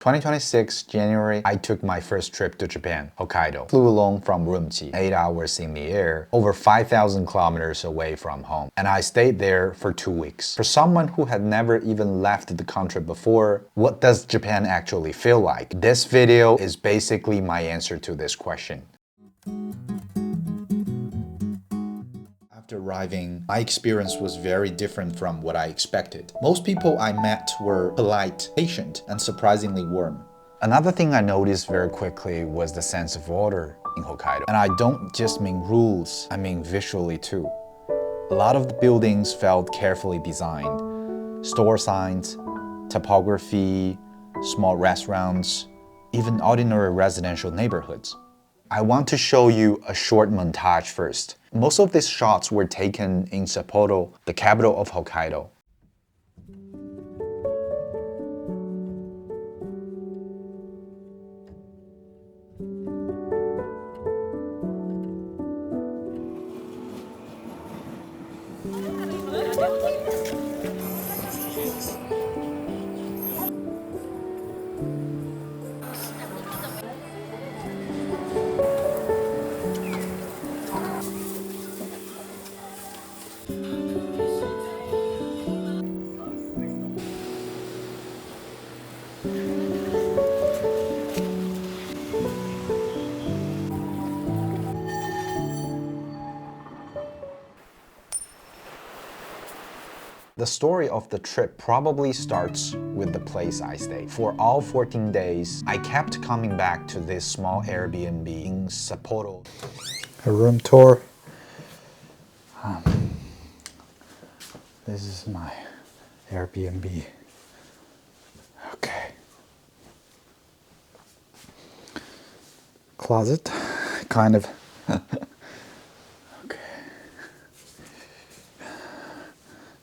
2026 January, I took my first trip to Japan, Hokkaido. Flew alone from Urumqi, 8 hours in the air, over 5,000 kilometers away from home. And I stayed there for 2 weeks. For someone who had never even left the country before, what does Japan actually feel like? This video is basically my answer to this question. After arriving, my experience was very different from what I expected. Most people I met were polite, patient, and surprisingly warm. Another thing I noticed very quickly was the sense of order in Hokkaido. And I don't just mean rules, I mean visually too. A lot of the buildings felt carefully designed. Store signs, typography, small restaurants, even ordinary residential neighborhoods. I want to show you a short montage first. Most of these shots were taken in Sapporo, the capital of Hokkaido. The story of the trip probably starts with the place I stayed. For all 14 days, I kept coming back to this small Airbnb in Sapporo. A room tour. This is my Airbnb. Okay. Closet, kind of.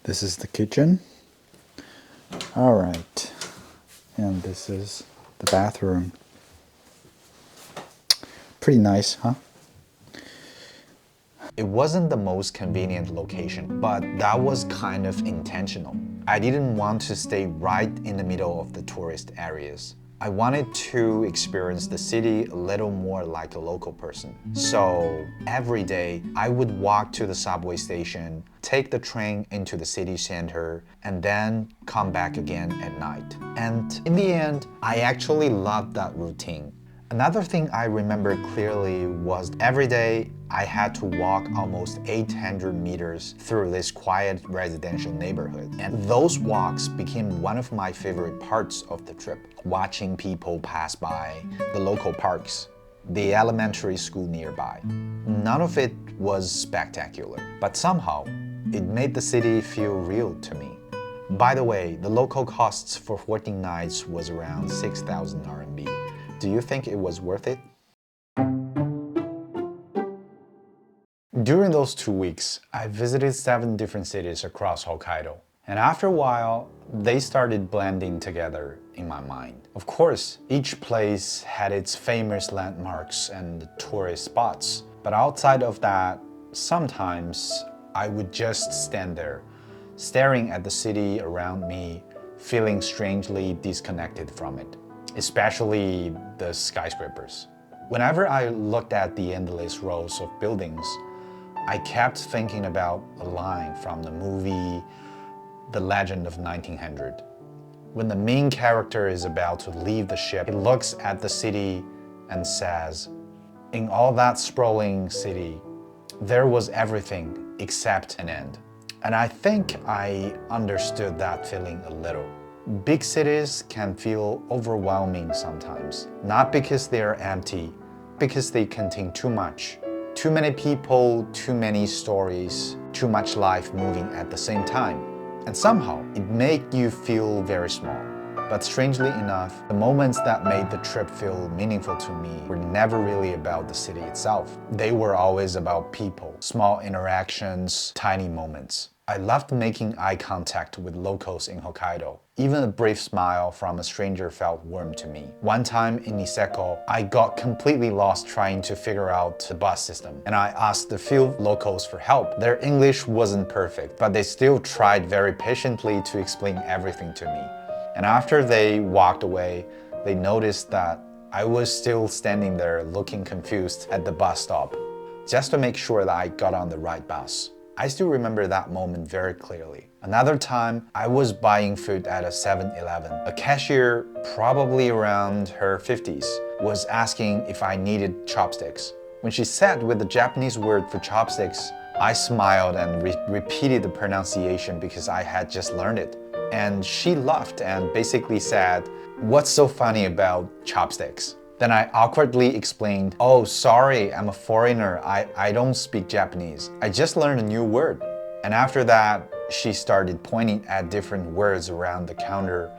This is the kitchen. All right. And this is the bathroom. Pretty nice, huh? It wasn't the most convenient location, but that was kind of intentional. I didn't want to stay right in the middle of the tourist areas. I wanted to experience the city a little more like a local person. So every day, I would walk to the subway station, take the train into the city center, and then come back again at night. And in the end, I actually loved that routine. Another thing I remember clearly was every day I had to walk almost 800 meters through this quiet residential neighborhood. And those walks became one of my favorite parts of the trip. Watching people pass by, the local parks, the elementary school nearby. None of it was spectacular, but somehow it made the city feel real to me. By the way, the local costs for 14 nights was around 6,000 RMB. Do you think it was worth it? During those 2 weeks, I visited 7 different cities across Hokkaido. And after a while, they started blending together in my mind. Of course, each place had its famous landmarks and tourist spots. But outside of that, sometimes I would just stand there, staring at the city around me, feeling strangely disconnected from it. Especially the skyscrapers. Whenever I looked at the endless rows of buildings, I kept thinking about a line from the movie The Legend of 1900. When the main character is about to leave the ship, he looks at the city and says, "In all that sprawling city, there was everything except an end." And I think I understood that feeling a little. Big cities can feel overwhelming sometimes, not because they are empty, because they contain too much. Too many people, too many stories, too much life moving at the same time. And somehow, it makes you feel very small. But strangely enough, the moments that made the trip feel meaningful to me were never really about the city itself. They were always about people, small interactions, tiny moments. I loved making eye contact with locals in Hokkaido. Even a brief smile from a stranger felt warm to me. One time in Niseko, I got completely lost trying to figure out the bus system, and I asked a few locals for help. Their English wasn't perfect, but they still tried very patiently to explain everything to me. And after they walked away, they noticed that I was still standing there looking confused at the bus stop, just to make sure that I got on the right bus. I still remember that moment very clearly. Another time, I was buying food at a 7-Eleven. A cashier, probably around her 50s, was asking if I needed chopsticks. When she said with the Japanese word for chopsticks, I smiled and repeated the pronunciation because I had just learned it. And she laughed and basically said, "What's so funny about chopsticks?" Then I awkwardly explained, "Oh, sorry, I'm a foreigner. I don't speak Japanese. I just learned a new word." And after that, she started pointing at different words around the counter,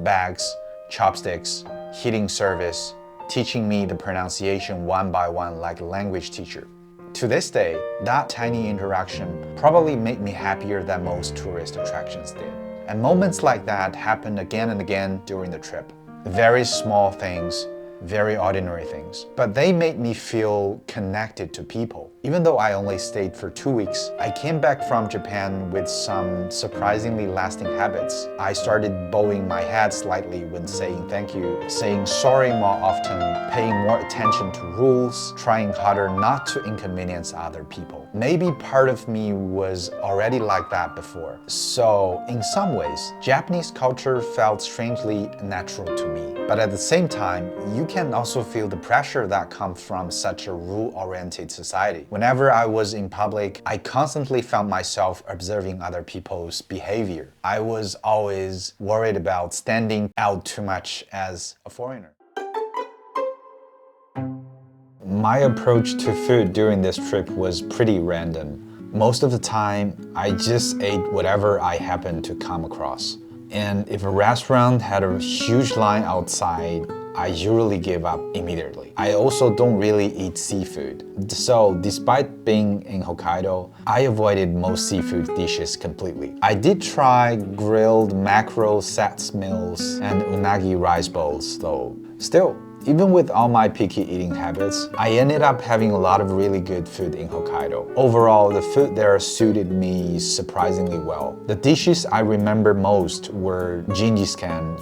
bags, chopsticks, heating service, teaching me the pronunciation one by one like a language teacher. To this day, that tiny interaction probably made me happier than most tourist attractions did. And moments like that happened again and again during the trip. Very small things, very ordinary things, but they made me feel connected to people. Even though I only stayed for 2 weeks, I came back from Japan with some surprisingly lasting habits. I started bowing my head slightly when saying thank you, saying sorry more often, paying more attention to rules, trying harder not to inconvenience other people. Maybe part of me was already like that before. So, in some ways, Japanese culture felt strangely natural to me. But at the same time, you can also feel the pressure that comes from such a rule-oriented society. Whenever I was in public, I constantly found myself observing other people's behavior. I was always worried about standing out too much as a foreigner. My approach to food during this trip was pretty random. Most of the time, I just ate whatever I happened to come across. And if a restaurant had a huge line outside, I usually give up immediately. I also don't really eat seafood. So despite being in Hokkaido, I avoided most seafood dishes completely. I did try grilled mackerel set meals and unagi rice bowls though. Still, even with all my picky eating habits, I ended up having a lot of really good food in Hokkaido. Overall, the food there suited me surprisingly well. The dishes I remember most were Jingis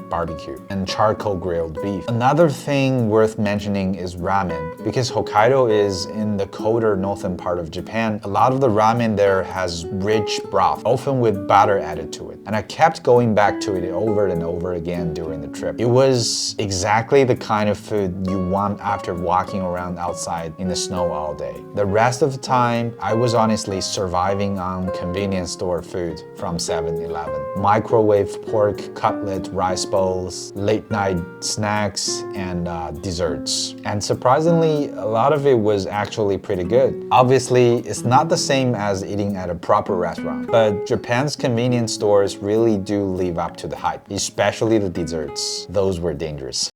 barbecue and charcoal grilled beef. Another thing worth mentioning is ramen. Because Hokkaido is in the colder northern part of Japan, a lot of the ramen there has rich broth, often with butter added to it. And I kept going back to it over and over again during the trip. It was exactly the kind of food you want after walking around outside in the snow all day. The rest of the time, I was honestly surviving on convenience store food from 7-Eleven. Microwave pork, cutlet, rice bowls, late night snacks, and desserts. And surprisingly, a lot of it was actually pretty good. Obviously, it's not the same as eating at a proper restaurant, but Japan's convenience stores really do live up to the hype, especially the desserts. Those were dangerous.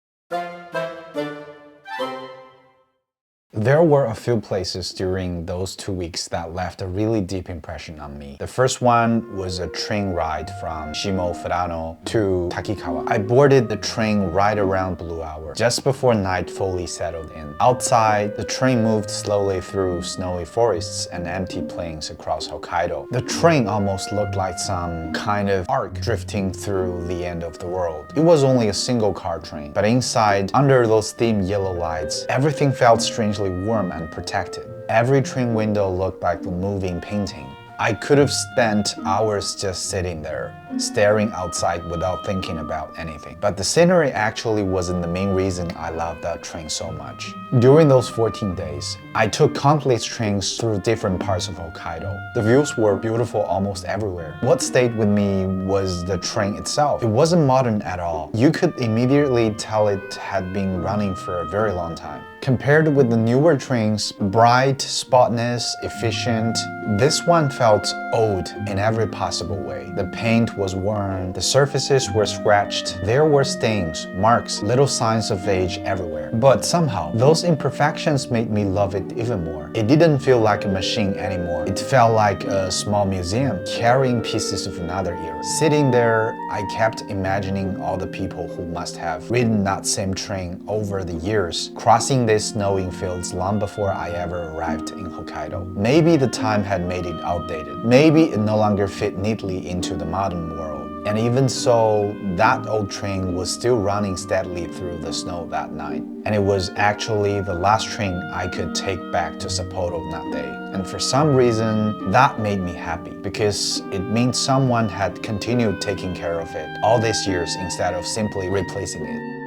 There were a few places during those 2 weeks that left a really deep impression on me. The first one was a train ride from Shimo Furano to Takikawa. I boarded the train right around Blue Hour, just before night fully settled in. Outside, the train moved slowly through snowy forests and empty plains across Hokkaido. The train almost looked like some kind of arc drifting through the end of the world. It was only a single car train, but inside, under those dim yellow lights, everything felt strangely warm and protected. Every train window looked like a moving painting. I could have spent hours just sitting there, staring outside without thinking about anything. But the scenery actually wasn't the main reason I loved that train so much. During those 14 days, I took countless trains through different parts of Hokkaido. The views were beautiful almost everywhere. What stayed with me was the train itself. It wasn't modern at all. You could immediately tell it had been running for a very long time. Compared with the newer trains, bright, spotless, efficient, this one felt old in every possible way. The paint was worn, the surfaces were scratched, there were stains, marks, little signs of age everywhere. But somehow, those imperfections made me love it even more. It didn't feel like a machine anymore. It felt like a small museum, carrying pieces of another era. Sitting there, I kept imagining all the people who must have ridden that same train over the years, crossing these snowing fields long before I ever arrived in Hokkaido. Maybe the time had made it outdated. Maybe it no longer fit neatly into the modern world. And even so, that old train was still running steadily through the snow that night. And it was actually the last train I could take back to Sapporo that day. And for some reason, that made me happy because it means someone had continued taking care of it all these years instead of simply replacing it.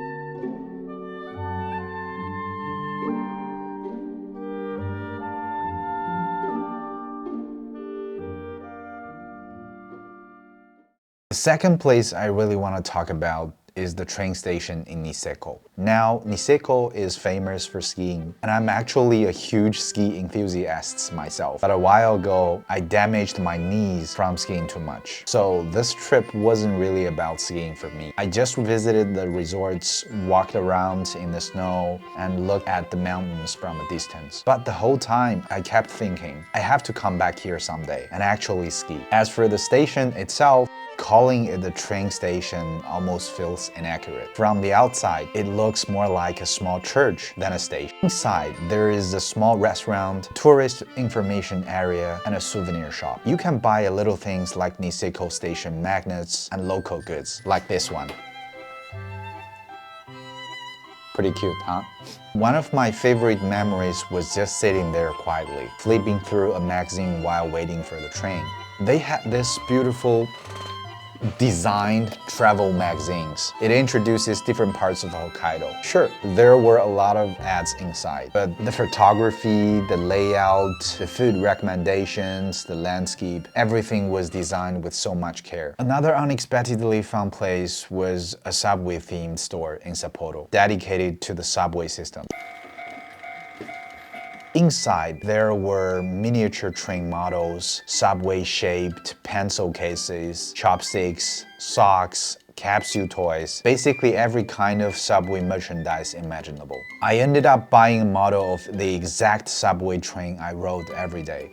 The second place I really want to talk about is the train station in Niseko. Now, Niseko is famous for skiing, and I'm actually a huge ski enthusiast myself. But a while ago, I damaged my knees from skiing too much. So this trip wasn't really about skiing for me. I just visited the resorts, walked around in the snow, and looked at the mountains from a distance. But the whole time, I kept thinking, I have to come back here someday and actually ski. As for the station itself, calling it a train station almost feels inaccurate. From the outside, it looks more like a small church than a station. Inside, there is a small restaurant, tourist information area, and a souvenir shop. You can buy little things like Niseko station magnets and local goods, like this one. Pretty cute, huh? One of my favorite memories was just sitting there quietly, flipping through a magazine while waiting for the train. They had this beautiful designed travel magazines. It introduces different parts of Hokkaido. Sure, there were a lot of ads inside, but the photography, the layout, the food recommendations, the landscape, everything was designed with so much care. Another unexpectedly fun place was a subway-themed store in Sapporo, dedicated to the subway system. Inside, there were miniature train models, subway-shaped pencil cases, chopsticks, socks, capsule toys, basically every kind of subway merchandise imaginable. I ended up buying a model of the exact subway train I rode every day.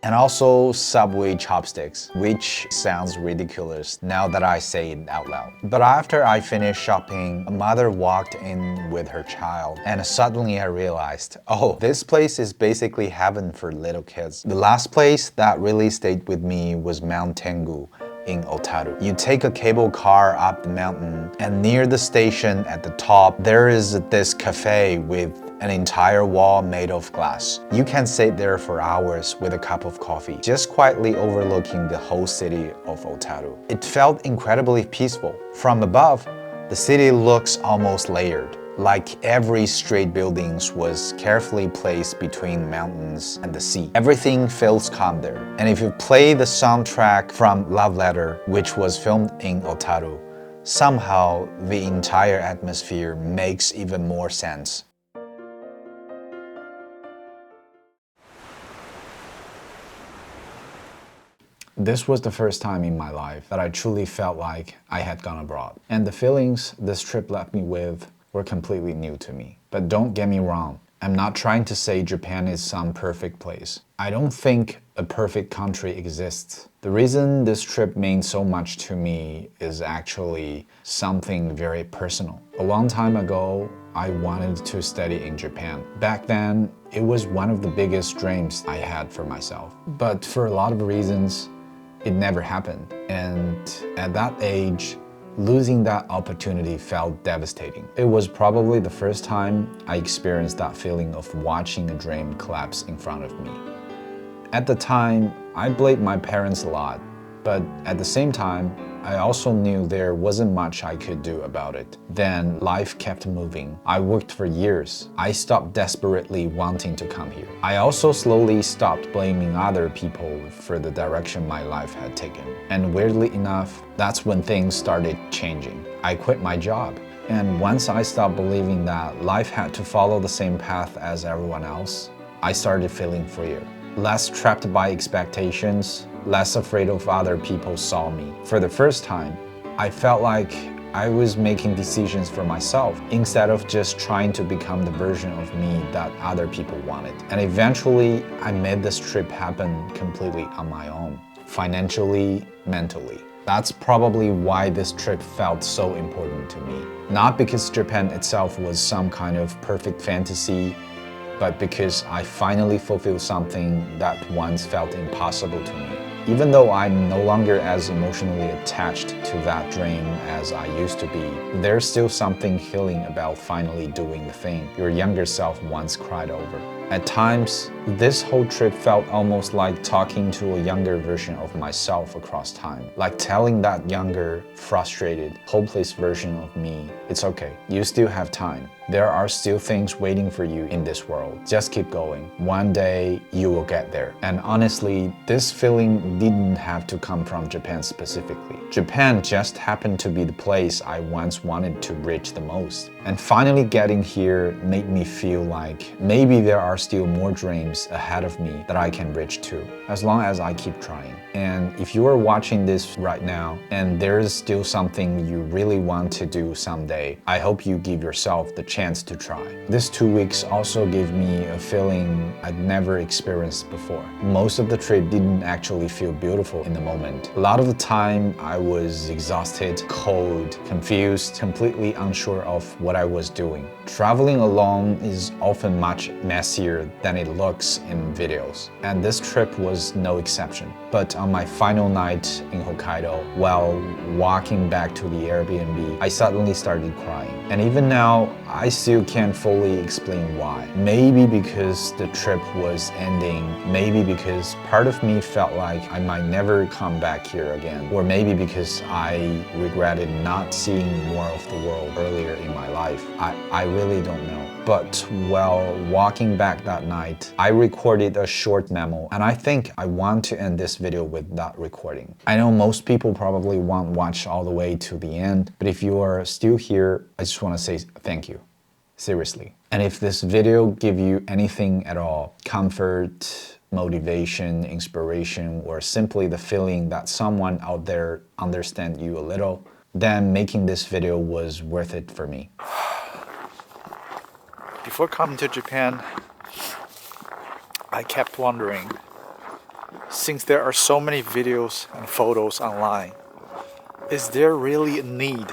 And also subway chopsticks, which sounds ridiculous now that I say it out loud. But after I finished shopping, a mother walked in with her child, and suddenly I realized, oh, this place is basically heaven for little kids. The last place that really stayed with me was Mount Tengu in Otaru. You take a cable car up the mountain, and near the station at the top, there is this cafe with an entire wall made of glass. You can sit there for hours with a cup of coffee, just quietly overlooking the whole city of Otaru. It felt incredibly peaceful. From above, the city looks almost layered, like every street building was carefully placed between mountains and the sea. Everything feels calm there. And if you play the soundtrack from Love Letter, which was filmed in Otaru, somehow the entire atmosphere makes even more sense. This was the first time in my life that I truly felt like I had gone abroad. And the feelings this trip left me with were completely new to me. But don't get me wrong, I'm not trying to say Japan is some perfect place. I don't think a perfect country exists. The reason this trip means so much to me is actually something very personal. A long time ago, I wanted to study in Japan. Back then, it was one of the biggest dreams I had for myself. But for a lot of reasons, it never happened. And at that age, losing that opportunity felt devastating. It was probably the first time I experienced that feeling of watching a dream collapse in front of me. At the time, I blamed my parents a lot, but at the same time, I also knew there wasn't much I could do about it. Then life kept moving. I worked for years. I stopped desperately wanting to come here. I also slowly stopped blaming other people for the direction my life had taken. And weirdly enough, that's when things started changing. I quit my job. And once I stopped believing that life had to follow the same path as everyone else, I started feeling freer. Less trapped by expectations, less afraid of other people saw me. For the first time, I felt like I was making decisions for myself instead of just trying to become the version of me that other people wanted. And eventually, I made this trip happen completely on my own, financially, mentally. That's probably why this trip felt so important to me. Not because Japan itself was some kind of perfect fantasy, but because I finally fulfilled something that once felt impossible to me. Even though I'm no longer as emotionally attached to that dream as I used to be, there's still something healing about finally doing the thing your younger self once cried over. At times, this whole trip felt almost like talking to a younger version of myself across time. Like telling that younger, frustrated, hopeless version of me, it's okay, you still have time. There are still things waiting for you in this world. Just keep going. One day, you will get there. And honestly, this feeling didn't have to come from Japan specifically. Japan just happened to be the place I once wanted to reach the most. And finally getting here made me feel like maybe there are still more dreams ahead of me that I can reach to, as long as I keep trying. And if you are watching this right now and there is still something you really want to do someday, I hope you give yourself the chance to try. This 2 weeks also gave me a feeling I'd never experienced before. Most of the trip didn't actually feel beautiful in the moment. A lot of the time I was exhausted, cold, confused, completely unsure of what I was doing. Traveling alone is often much messier than it looks in videos, and this trip was no exception. But on my final night in Hokkaido, while walking back to the Airbnb, I suddenly started crying. And even now, I still can't fully explain why. Maybe because the trip was ending, maybe because part of me felt like I might never come back here again, or maybe because I regretted not seeing more of the world earlier in my life. I really don't know. But while walking back that night, I recorded a short memo, and I think I want to end this video with that recording. I know most people probably won't watch all the way to the end, but if you are still here, I just want to say thank you. Seriously. And if this video give you anything at all, comfort, motivation, inspiration, or simply the feeling that someone out there understands you a little, then making this video was worth it for me. Before coming to Japan, I kept wondering, since there are so many videos and photos online, is there really a need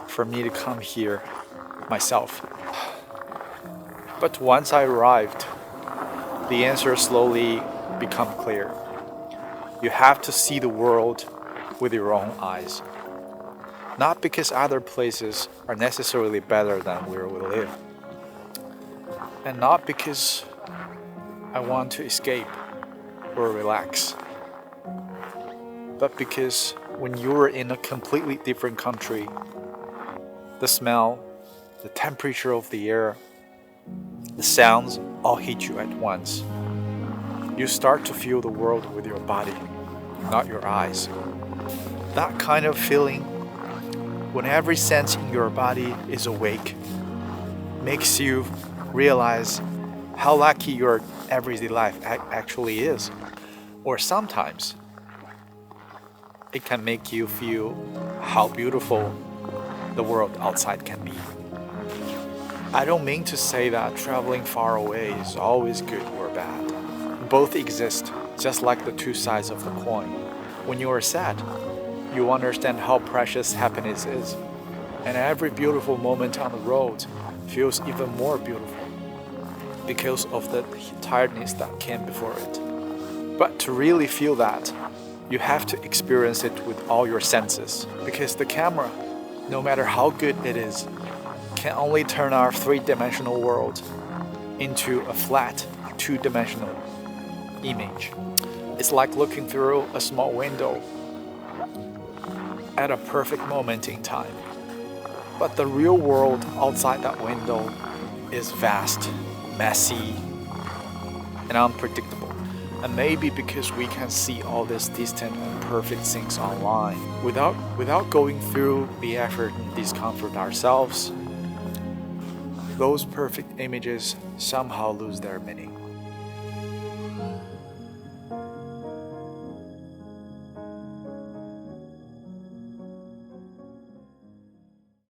for me to come here myself? But once I arrived, the answer slowly became clear. You have to see the world with your own eyes. Not because other places are necessarily better than where we live. And not because I want to escape or relax. But because when you're in a completely different country, the smell, the temperature of the air, the sounds all hit you at once. You start to feel the world with your body, not your eyes. That kind of feeling, when every sense in your body is awake, makes you realize how lucky your everyday life actually is. Or sometimes, it can make you feel how beautiful the world outside can be. I don't mean to say that traveling far away is always good or bad. Both exist, just like the two sides of the coin. When you are sad, you understand how precious happiness is, and every beautiful moment on the road feels even more beautiful because of the tiredness that came before it. But to really feel that, you have to experience it with all your senses, because the camera, no matter how good it is, can only turn our three-dimensional world into a flat, two-dimensional image. It's like looking through a small window at a perfect moment in time. But the real world outside that window is vast, messy, and unpredictable. And maybe because we can see all these distant and perfect things online without going through the effort and discomfort ourselves, those perfect images somehow lose their meaning.